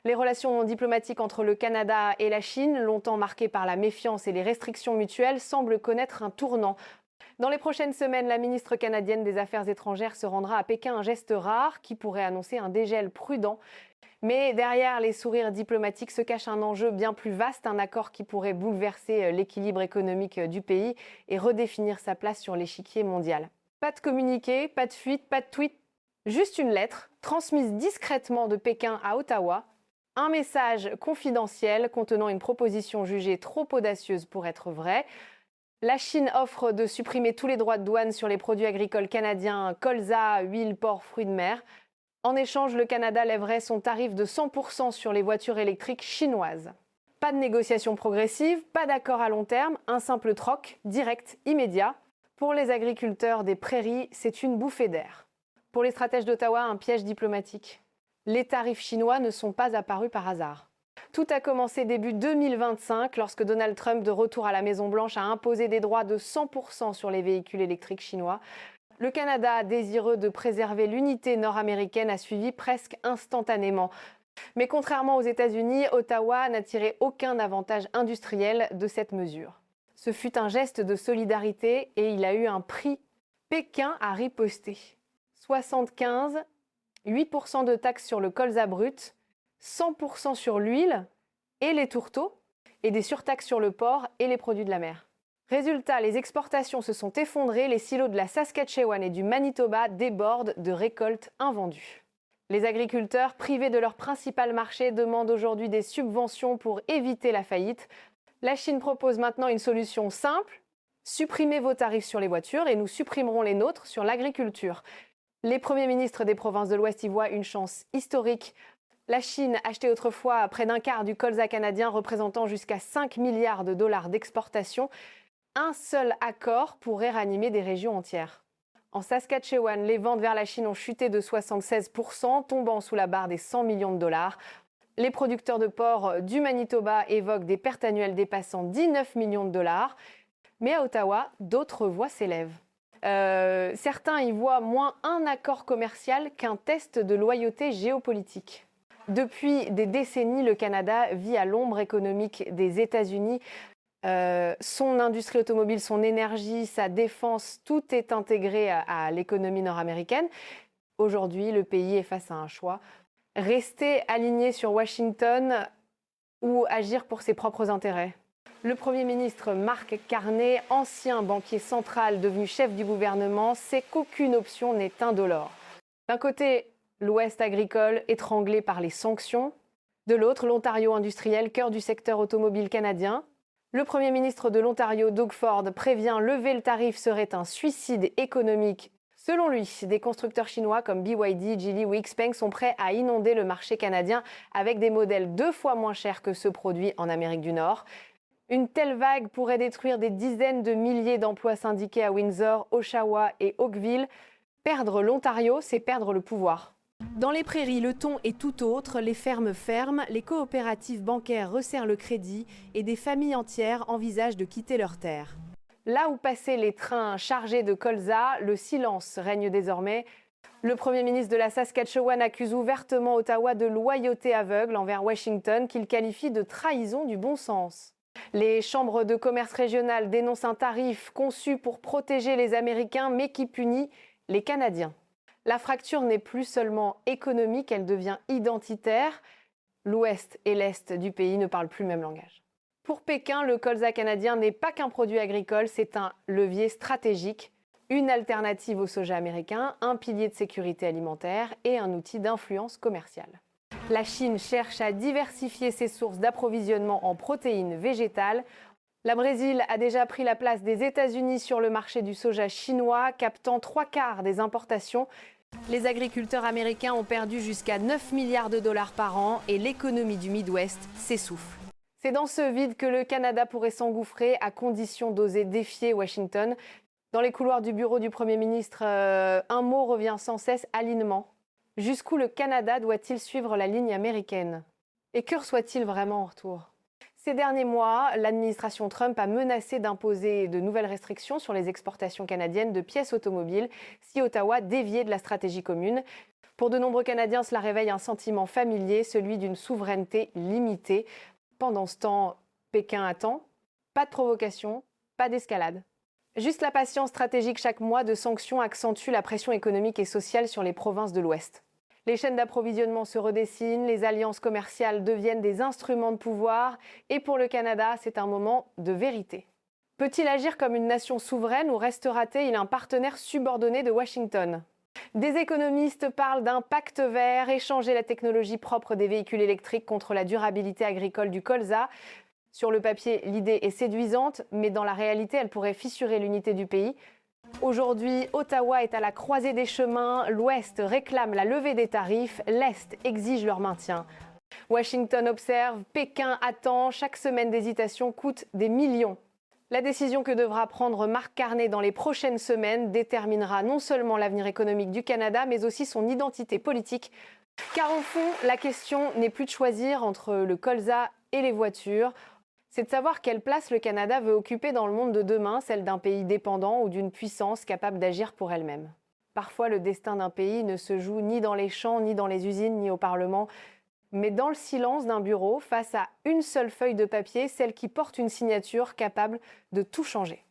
Les relations diplomatiques entre le Canada et la Chine, longtemps marquées par la méfiance et les restrictions mutuelles, semblent connaître un tournant. Dans les prochaines semaines, la ministre canadienne des Affaires étrangères se rendra à Pékin, un geste rare qui pourrait annoncer un dégel prudent. Mais derrière les sourires diplomatiques se cache un enjeu bien plus vaste, un accord qui pourrait bouleverser l'équilibre économique du pays et redéfinir sa place sur l'échiquier mondial. Pas de communiqué, pas de fuite, pas de tweet, juste une lettre transmise discrètement de Pékin à Ottawa, un message confidentiel contenant une proposition jugée trop audacieuse pour être vraie. La Chine offre de supprimer tous les droits de douane sur les produits agricoles canadiens, colza, huile, porc, fruits de mer. En échange, le Canada lèverait son tarif de 100% sur les voitures électriques chinoises. Pas de négociation progressive, pas d'accord à long terme, un simple troc, direct, immédiat. Pour les agriculteurs des prairies, c'est une bouffée d'air. Pour les stratèges d'Ottawa, un piège diplomatique. Les tarifs chinois ne sont pas apparus par hasard. Tout a commencé début 2025 lorsque Donald Trump, de retour à la Maison-Blanche, a imposé des droits de 100% sur les véhicules électriques chinois. Le Canada, désireux de préserver l'unité nord-américaine, a suivi presque instantanément. Mais contrairement aux États-Unis, Ottawa n'a tiré aucun avantage industriel de cette mesure. Ce fut un geste de solidarité et il a eu un prix. Pékin a riposté. 75, 8% de taxes sur le colza brut, 100% sur l'huile et les tourteaux, et des surtaxes sur le porc et les produits de la mer. Résultat, les exportations se sont effondrées, les silos de la Saskatchewan et du Manitoba débordent de récoltes invendues. Les agriculteurs, privés de leur principal marché, demandent aujourd'hui des subventions pour éviter la faillite. La Chine propose maintenant une solution simple: supprimez vos tarifs sur les voitures et nous supprimerons les nôtres sur l'agriculture. Les premiers ministres des provinces de l'Ouest y voient une chance historique. La Chine achetait autrefois près d'un quart du colza canadien, représentant jusqu'à 5 milliards de dollars d'exportation. Un seul accord pourrait ranimer des régions entières. En Saskatchewan, les ventes vers la Chine ont chuté de 76%, tombant sous la barre des 100 millions de dollars. Les producteurs de porc du Manitoba évoquent des pertes annuelles dépassant 19 millions de dollars. Mais à Ottawa, d'autres voix s'élèvent. Certains y voient moins un accord commercial qu'un test de loyauté géopolitique. Depuis des décennies, le Canada vit à l'ombre économique des États-Unis. Son industrie automobile, son énergie, sa défense, tout est intégré à l'économie nord-américaine. Aujourd'hui, le pays est face à un choix: rester aligné sur Washington ou agir pour ses propres intérêts. Le Premier ministre Mark Carney, ancien banquier central devenu chef du gouvernement, sait qu'aucune option n'est indolore. D'un côté, l'Ouest agricole étranglé par les sanctions. De l'autre, l'Ontario industriel, cœur du secteur automobile canadien. Le Premier ministre de l'Ontario, Doug Ford, prévient lever le tarif serait un suicide économique. Selon lui, des constructeurs chinois comme BYD, Geely ou XPeng sont prêts à inonder le marché canadien avec des modèles 2 fois moins chers que ceux produits en Amérique du Nord. Une telle vague pourrait détruire des dizaines de milliers d'emplois syndiqués à Windsor, Oshawa et Oakville. Perdre l'Ontario, c'est perdre le pouvoir. Dans les prairies, le ton est tout autre. Les fermes ferment, les coopératives bancaires resserrent le crédit et des familles entières envisagent de quitter leurs terres. Là où passaient les trains chargés de colza, le silence règne désormais. Le Premier ministre de la Saskatchewan accuse ouvertement Ottawa de loyauté aveugle envers Washington, qu'il qualifie de trahison du bon sens. Les chambres de commerce régionales dénoncent un tarif conçu pour protéger les Américains, mais qui punit les Canadiens. La fracture n'est plus seulement économique, elle devient identitaire. L'Ouest et l'Est du pays ne parlent plus le même langage. Pour Pékin, le colza canadien n'est pas qu'un produit agricole, c'est un levier stratégique, une alternative au soja américain, un pilier de sécurité alimentaire et un outil d'influence commerciale. La Chine cherche à diversifier ses sources d'approvisionnement en protéines végétales. La Brésil a déjà pris la place des États-Unis sur le marché du soja chinois, captant 3/4 des importations. Les agriculteurs américains ont perdu jusqu'à 9 milliards de dollars par an et l'économie du Midwest s'essouffle. C'est dans ce vide que le Canada pourrait s'engouffrer à condition d'oser défier Washington. Dans les couloirs du bureau du Premier ministre, un mot revient sans cesse: alignement. Jusqu'où le Canada doit-il suivre la ligne américaine? Et que reçoit-il vraiment en retour? Ces derniers mois, l'administration Trump a menacé d'imposer de nouvelles restrictions sur les exportations canadiennes de pièces automobiles si Ottawa déviait de la stratégie commune. Pour de nombreux Canadiens, cela réveille un sentiment familier, celui d'une souveraineté limitée. Pendant ce temps, Pékin attend. Pas de provocation, pas d'escalade. Juste la patience stratégique chaque mois de sanctions accentue la pression économique et sociale sur les provinces de l'Ouest. Les chaînes d'approvisionnement se redessinent, les alliances commerciales deviennent des instruments de pouvoir et pour le Canada, c'est un moment de vérité. Peut-il agir comme une nation souveraine ou restera-t-il un partenaire subordonné de Washington ? Des économistes parlent d'un pacte vert, échanger la technologie propre des véhicules électriques contre la durabilité agricole du colza. Sur le papier, l'idée est séduisante, mais dans la réalité, elle pourrait fissurer l'unité du pays. Aujourd'hui, Ottawa est à la croisée des chemins. L'Ouest réclame la levée des tarifs, l'Est exige leur maintien. Washington observe, Pékin attend. Chaque semaine d'hésitation coûte des millions. La décision que devra prendre Mark Carney dans les prochaines semaines déterminera non seulement l'avenir économique du Canada, mais aussi son identité politique. Car au fond, la question n'est plus de choisir entre le colza et les voitures. C'est de savoir quelle place le Canada veut occuper dans le monde de demain, celle d'un pays dépendant ou d'une puissance capable d'agir pour elle-même. Parfois, le destin d'un pays ne se joue ni dans les champs, ni dans les usines, ni au Parlement, mais dans le silence d'un bureau, face à une seule feuille de papier, celle qui porte une signature capable de tout changer.